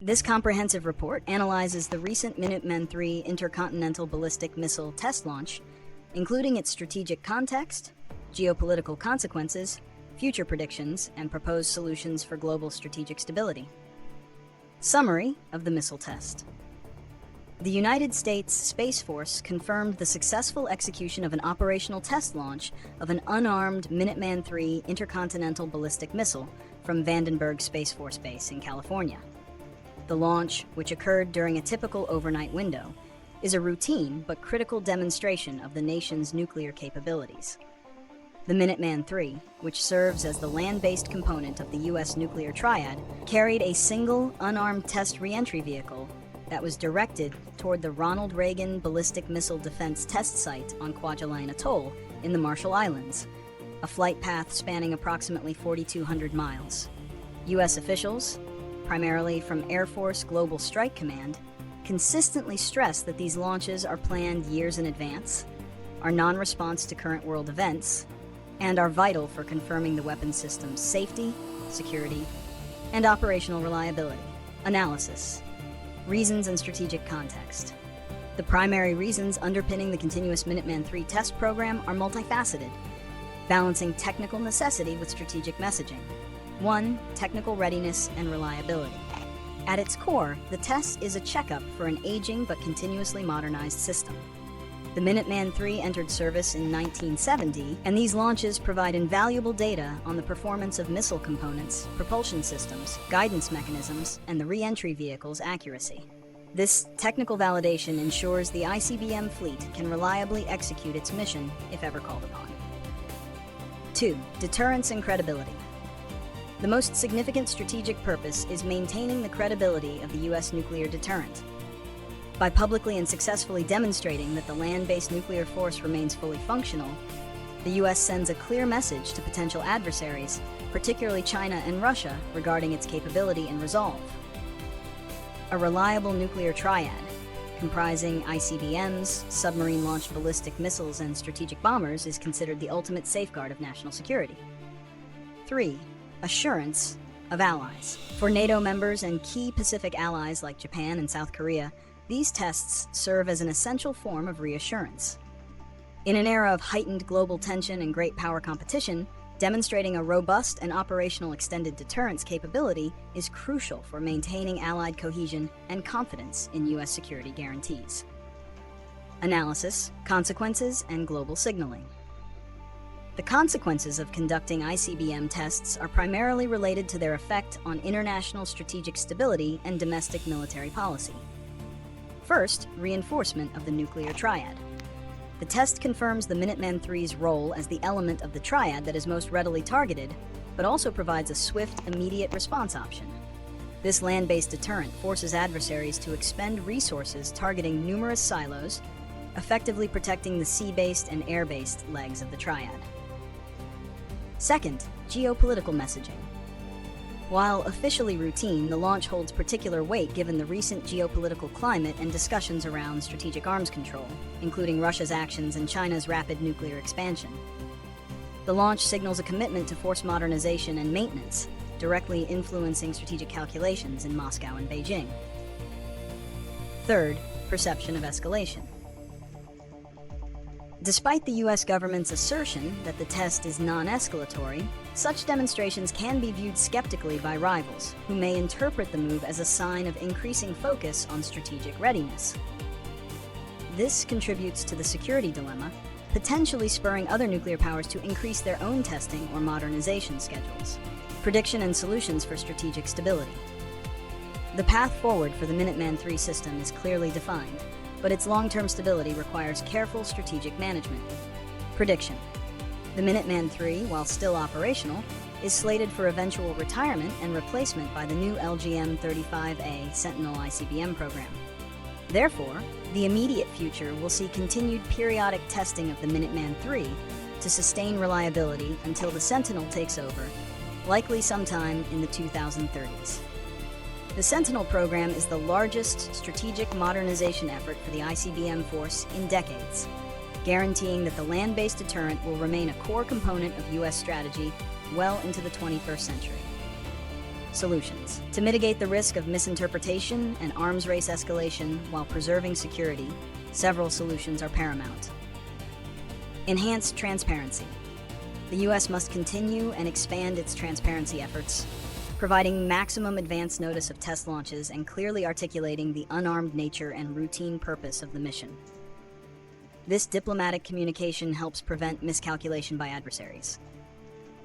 This comprehensive report analyzes the recent Minuteman III Intercontinental Ballistic Missile test launch, including its strategic context, geopolitical consequences, future predictions, and proposed solutions for global strategic stability. Summary of the missile test. The United States Space Force confirmed the successful execution of an operational test launch of an unarmed Minuteman III intercontinental ballistic missile from Vandenberg Space Force Base in California. The launch, which occurred during a typical overnight window, is a routine but critical demonstration of the nation's nuclear capabilities. The Minuteman III, which serves as the land-based component of the U.S. nuclear triad, carried a single, unarmed test re-entry vehicle that was directed toward the Ronald Reagan Ballistic Missile Defense Test Site on Kwajalein Atoll in the Marshall Islands, a flight path spanning approximately 4,200 miles. U.S. officials, primarily from Air Force Global Strike Command, consistently stress that these launches are planned years in advance, are non-response to current world events, and are vital for confirming the weapon system's safety, security, and operational reliability. Analysis. Reasons and strategic context. The primary reasons underpinning the continuous Minuteman III test program are multifaceted, balancing technical necessity with strategic messaging. 1. Technical readiness and reliability. At its core, the test is a checkup for an aging but continuously modernized system. The Minuteman III entered service in 1970, and these launches provide invaluable data on the performance of missile components, propulsion systems, guidance mechanisms, and the re-entry vehicle's accuracy. This technical validation ensures the ICBM fleet can reliably execute its mission if ever called upon. 2. Deterrence and credibility. The most significant strategic purpose is maintaining the credibility of the U.S. nuclear deterrent. By publicly and successfully demonstrating that the land-based nuclear force remains fully functional, the U.S. sends a clear message to potential adversaries, particularly China and Russia, regarding its capability and resolve. A reliable nuclear triad, comprising ICBMs, submarine-launched ballistic missiles, and strategic bombers, is considered the ultimate safeguard of national security. 3. Assurance of allies. For NATO members and key Pacific allies like Japan and South Korea, these tests serve as an essential form of reassurance. In an era of heightened global tension and great power competition, demonstrating a robust and operational extended deterrence capability is crucial for maintaining Allied cohesion and confidence in U.S. security guarantees. Analysis, consequences, and global signaling. The consequences of conducting ICBM tests are primarily related to their effect on international strategic stability and domestic military policy. First, reinforcement of the nuclear triad. The test confirms the Minuteman III's role as the element of the triad that is most readily targeted, but also provides a swift, immediate response option. This land-based deterrent forces adversaries to expend resources targeting numerous silos, effectively protecting the sea-based and air-based legs of the triad. Second, geopolitical messaging. While officially routine, the launch holds particular weight given the recent geopolitical climate and discussions around strategic arms control, including Russia's actions and China's rapid nuclear expansion. The launch signals a commitment to force modernization and maintenance, directly influencing strategic calculations in Moscow and Beijing. Third, perception of escalation. Despite the U.S. government's assertion that the test is non-escalatory, such demonstrations can be viewed skeptically by rivals, who may interpret the move as a sign of increasing focus on strategic readiness. This contributes to the security dilemma, potentially spurring other nuclear powers to increase their own testing or modernization schedules. Prediction and solutions for strategic stability. The path forward for the Minuteman III system is clearly defined, but its long-term stability requires careful strategic management. Prediction. The Minuteman III, while still operational, is slated for eventual retirement and replacement by the new LGM-35A Sentinel ICBM program. Therefore, the immediate future will see continued periodic testing of the Minuteman III to sustain reliability until the Sentinel takes over, likely sometime in the 2030s. The Sentinel program is the largest strategic modernization effort for the ICBM force in decades, guaranteeing that the land-based deterrent will remain a core component of U.S. strategy well into the 21st century. Solutions. To mitigate the risk of misinterpretation and arms race escalation while preserving security, several solutions are paramount. Enhanced transparency. The U.S. must continue and expand its transparency efforts, providing maximum advance notice of test launches and clearly articulating the unarmed nature and routine purpose of the mission. This diplomatic communication helps prevent miscalculation by adversaries.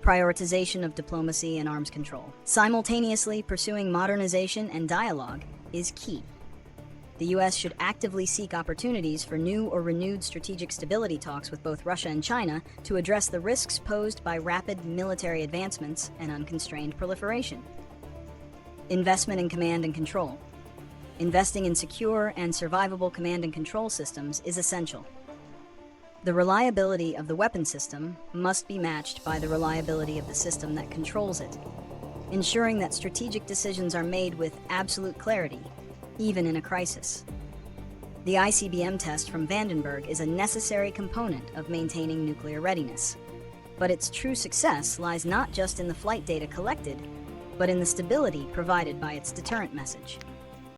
Prioritization of diplomacy and arms control. Simultaneously pursuing modernization and dialogue is key. The U.S. should actively seek opportunities for new or renewed strategic stability talks with both Russia and China to address the risks posed by rapid military advancements and unconstrained proliferation. Investment in command and control. Investing in secure and survivable command and control systems is essential. The reliability of the weapon system must be matched by the reliability of the system that controls it, ensuring that strategic decisions are made with absolute clarity, even in a crisis. The ICBM test from Vandenberg is a necessary component of maintaining nuclear readiness. But its true success lies not just in the flight data collected, but in the stability provided by its deterrent message.